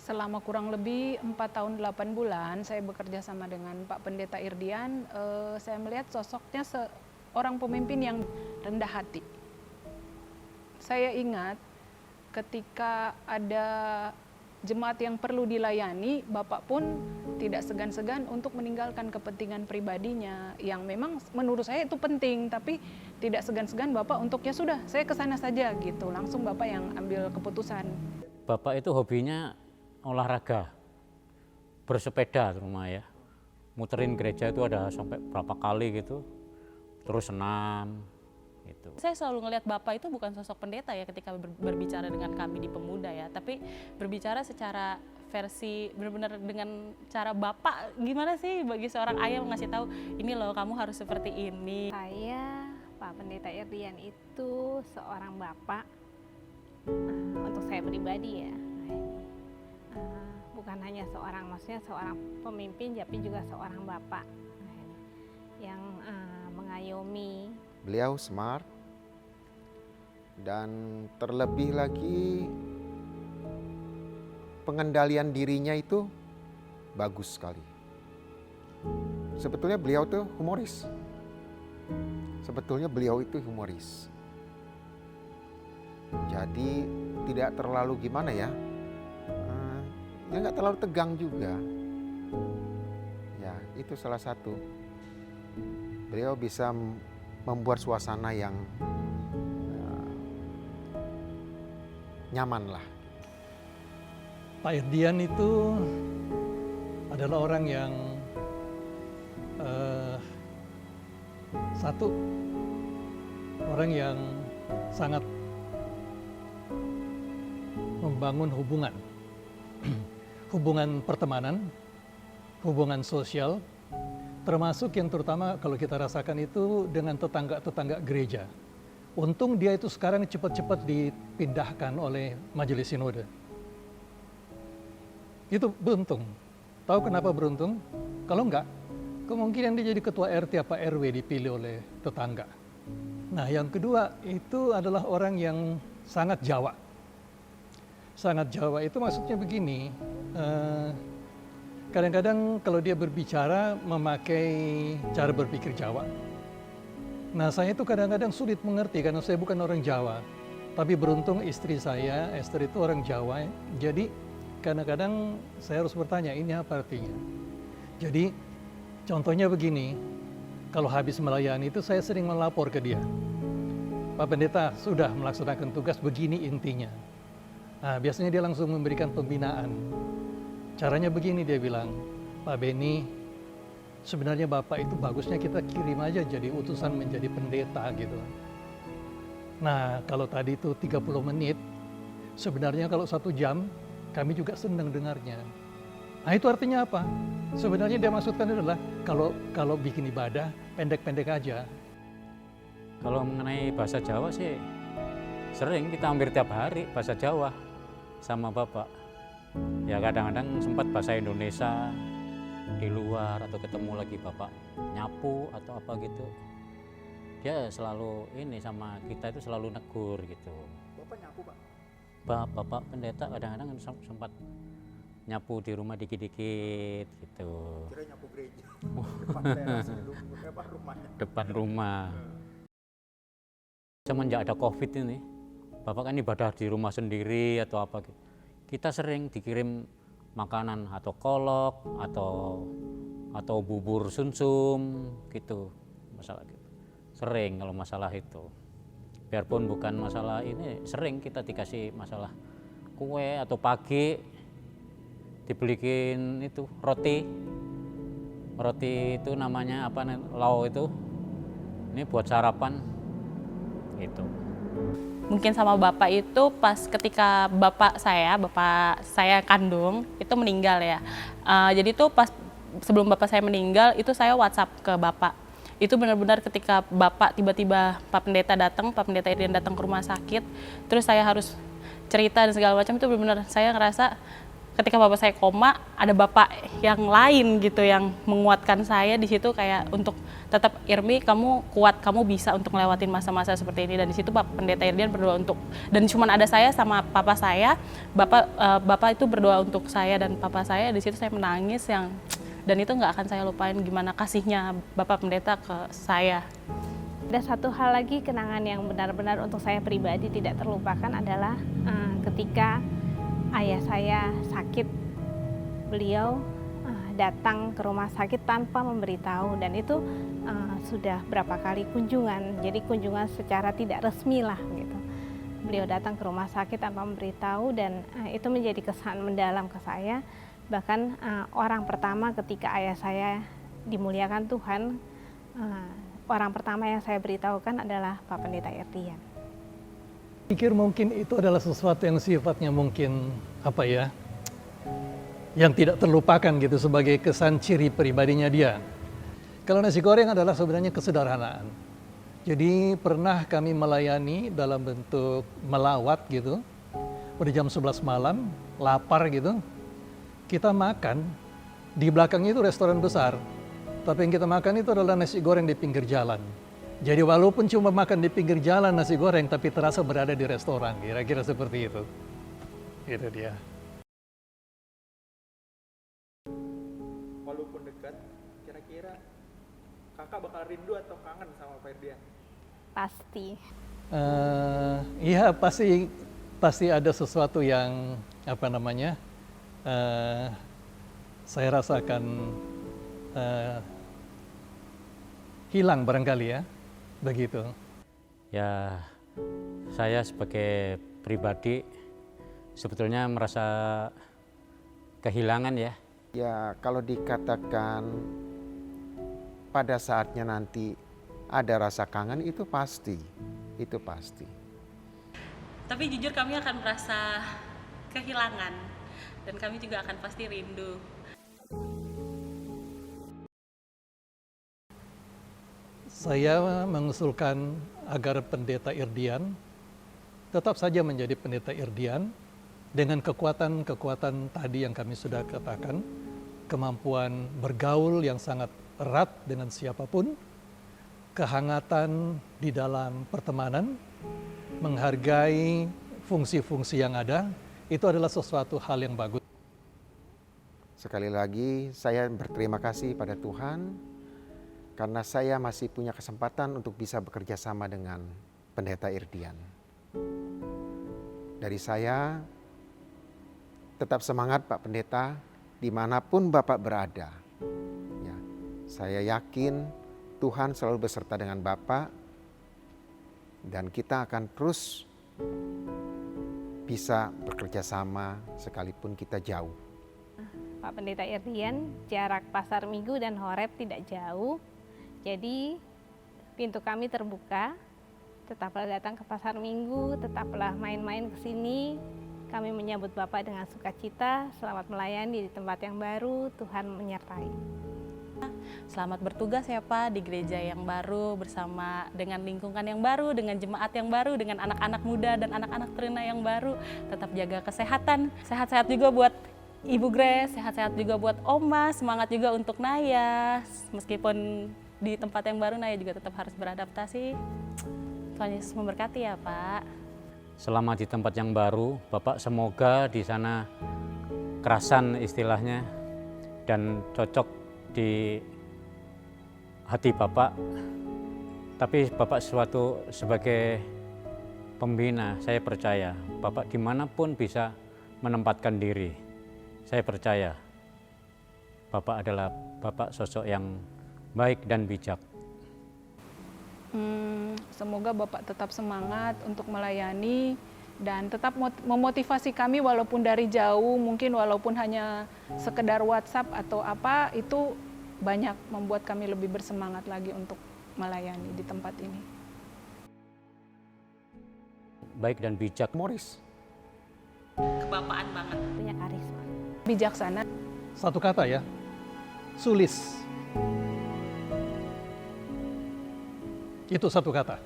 Selama kurang lebih 4 tahun 8 bulan saya bekerja sama dengan Pak Pendeta Irdian, saya melihat sosoknya seorang pemimpin yang rendah hati. Saya ingat ketika ada jemaat yang perlu dilayani, Bapak pun tidak segan-segan untuk meninggalkan kepentingan pribadinya yang memang menurut saya itu penting, tapi tidak segan-segan Bapak untuk ya sudah saya ke sana saja gitu, langsung Bapak yang ambil keputusan. Bapak itu hobinya olahraga, bersepeda terutama ya. Muterin gereja itu ada sampai berapa kali gitu, terus senam gitu. Saya selalu ngelihat Bapak itu bukan sosok pendeta ya ketika berbicara dengan kami di pemuda ya, tapi berbicara secara versi benar-benar dengan cara Bapak gimana sih bagi seorang ayah ngasih tahu ini loh kamu harus seperti ini. Saya, Pak Pendeta Irdian itu seorang bapak untuk saya pribadi ya. Bukan hanya maksudnya seorang pemimpin, tapi juga seorang bapak yang mengayomi. Beliau smart dan terlebih lagi pengendalian dirinya itu bagus sekali. Sebetulnya beliau itu humoris. Jadi tidak terlalu gimana ya, nggak terlalu tegang juga. Ya itu salah satu. Beliau bisa membuat suasana yang nyaman lah. Pak Irdian itu adalah orang yang orang yang sangat membangun hubungan pertemanan, hubungan sosial, termasuk yang terutama kalau kita rasakan itu dengan tetangga-tetangga gereja. Untung dia itu sekarang cepat-cepat dipindahkan oleh Majelis Sinode. Itu beruntung. Tahu kenapa beruntung? Kalau enggak, kemungkinan dia jadi ketua RT apa RW dipilih oleh tetangga. Nah, yang kedua itu adalah orang yang sangat Jawa. Sangat Jawa itu maksudnya begini, kadang-kadang kalau dia berbicara memakai cara berpikir Jawa. Nah, saya itu kadang-kadang sulit mengerti karena saya bukan orang Jawa. Tapi beruntung istri saya, Esther itu orang Jawa. Jadi kadang-kadang saya harus bertanya, ini apa artinya? Jadi contohnya begini, kalau habis melayani itu saya sering melapor ke dia. Pak Pendeta sudah melaksanakan tugas begini intinya. Nah, biasanya dia langsung memberikan pembinaan. Caranya begini dia bilang, Pak Beni, sebenarnya Bapak itu bagusnya kita kirim aja jadi utusan menjadi pendeta gitu. Nah, kalau tadi itu 30 menit, sebenarnya kalau 1 jam, kami juga senang dengarnya. Nah, itu artinya apa? Sebenarnya dia maksudkan adalah kalau bikin ibadah, pendek-pendek aja. Kalau mengenai bahasa Jawa sih, sering kita hampir tiap hari bahasa Jawa sama Bapak. Ya kadang-kadang sempat bahasa Indonesia di luar atau ketemu lagi Bapak nyapu atau apa gitu. Dia selalu ini sama kita itu selalu negur gitu. Bapak nyapu, Pak? Bapak pendeta kadang-kadang sempat nyapu di rumah dikit-dikit gitu. Kira nyapu gereja. Depan teras rumahnya. Depan rumah. Semenjak ada COVID ini, Bapak kan ibadah di rumah sendiri atau apa gitu. Kita sering dikirim makanan atau kolok atau bubur sumsum gitu, masalah gitu. Sering kalau masalah itu. Biarpun bukan masalah ini, sering kita dikasih masalah kue atau pagi dibelikin itu roti itu namanya apa, lau itu, ini buat sarapan gitu. Mungkin sama Bapak itu pas ketika bapak saya kandung itu meninggal ya. Jadi tuh pas sebelum Bapak saya meninggal itu saya WhatsApp ke Bapak. Itu benar-benar ketika Bapak tiba-tiba Pak Pendeta Irdian datang ke rumah sakit, terus saya harus cerita dan segala macam, itu benar-benar saya ngerasa ketika bapak saya koma, ada bapak yang lain gitu yang menguatkan saya di situ, kayak untuk tetap, Irmi kamu kuat, kamu bisa untuk ngelewatin masa-masa seperti ini. Dan di situ Bapak Pendeta Irdian berdoa untuk, dan cuma ada saya sama papa saya, bapak itu berdoa untuk saya dan papa saya. Di situ saya menangis dan itu nggak akan saya lupain gimana kasihnya Bapak Pendeta ke saya. Ada satu hal lagi kenangan yang benar-benar untuk saya pribadi tidak terlupakan adalah ketika ayah saya sakit. Beliau datang ke rumah sakit tanpa memberitahu, dan itu sudah berapa kali kunjungan, jadi kunjungan secara tidak resmi lah gitu. Beliau datang ke rumah sakit tanpa memberitahu, dan itu menjadi kesan mendalam ke saya. Bahkan orang pertama ketika ayah saya dimuliakan Tuhan, orang pertama yang saya beritahukan adalah Pak Pendeta Irdian. Pikir mungkin itu adalah sesuatu yang sifatnya mungkin yang tidak terlupakan gitu sebagai kesan ciri pribadinya dia. Kalau nasi goreng adalah sebenarnya kesederhanaan. Jadi pernah kami melayani dalam bentuk melawat gitu. Pada jam 11 malam, lapar gitu. Kita makan, di belakangnya itu restoran besar. Tapi yang kita makan itu adalah nasi goreng di pinggir jalan. Jadi walaupun cuma makan di pinggir jalan nasi goreng, tapi terasa berada di restoran, kira-kira seperti itu. Itu dia. Walaupun dekat, kira-kira kakak bakal rindu atau kangen sama Pak Irdian? Pasti. Iya, pasti ada sesuatu yang saya rasakan hilang barangkali ya, begitu. Ya, saya sebagai pribadi sebetulnya merasa kehilangan ya. Ya, kalau dikatakan pada saatnya nanti ada rasa kangen, itu pasti. Tapi jujur kami akan merasa kehilangan, dan kami juga akan pasti rindu. Saya mengusulkan agar Pendeta Irdian tetap saja menjadi Pendeta Irdian dengan kekuatan-kekuatan tadi yang kami sudah katakan, kemampuan bergaul yang sangat erat dengan siapapun, kehangatan di dalam pertemanan, menghargai fungsi-fungsi yang ada, itu adalah sesuatu hal yang bagus. Sekali lagi saya berterima kasih pada Tuhan karena saya masih punya kesempatan untuk bisa bekerja sama dengan Pendeta Irdian. Dari saya, tetap semangat Pak Pendeta, dimanapun Bapak berada. Ya, saya yakin Tuhan selalu beserta dengan Bapak, dan kita akan terus bisa bekerja sama sekalipun kita jauh. Pak Pendeta Irdian, jarak Pasar Minggu dan Horeb tidak jauh. Jadi pintu kami terbuka, tetaplah datang ke Pasar Minggu, tetaplah main-main ke sini. Kami menyambut Bapak dengan sukacita, selamat melayani di tempat yang baru, Tuhan menyertai. Selamat bertugas ya Pak di gereja yang baru, bersama dengan lingkungan yang baru, dengan jemaat yang baru, dengan anak-anak muda dan anak-anak teruna yang baru. Tetap jaga kesehatan, sehat-sehat juga buat Ibu Grace, sehat-sehat juga buat Oma, semangat juga untuk Naya. Meskipun di tempat yang baru, Naya juga tetap harus beradaptasi. Tuhan Yesus memberkati ya Pak. Selama di tempat yang baru, Bapak semoga di sana kerasan istilahnya dan cocok di hati Bapak. Tapi Bapak sebagai pembina, saya percaya Bapak dimanapun bisa menempatkan diri. Saya percaya Bapak adalah Bapak sosok yang baik dan bijak. Semoga Bapak tetap semangat untuk melayani dan tetap memotivasi kami walaupun dari jauh, mungkin walaupun hanya sekedar WhatsApp atau apa, itu banyak membuat kami lebih bersemangat lagi untuk melayani di tempat ini. Baik dan bijak. Morris. Kebapaan banget. Punya karisma. Bijaksana. Satu kata ya, sulis. Itu satu kata.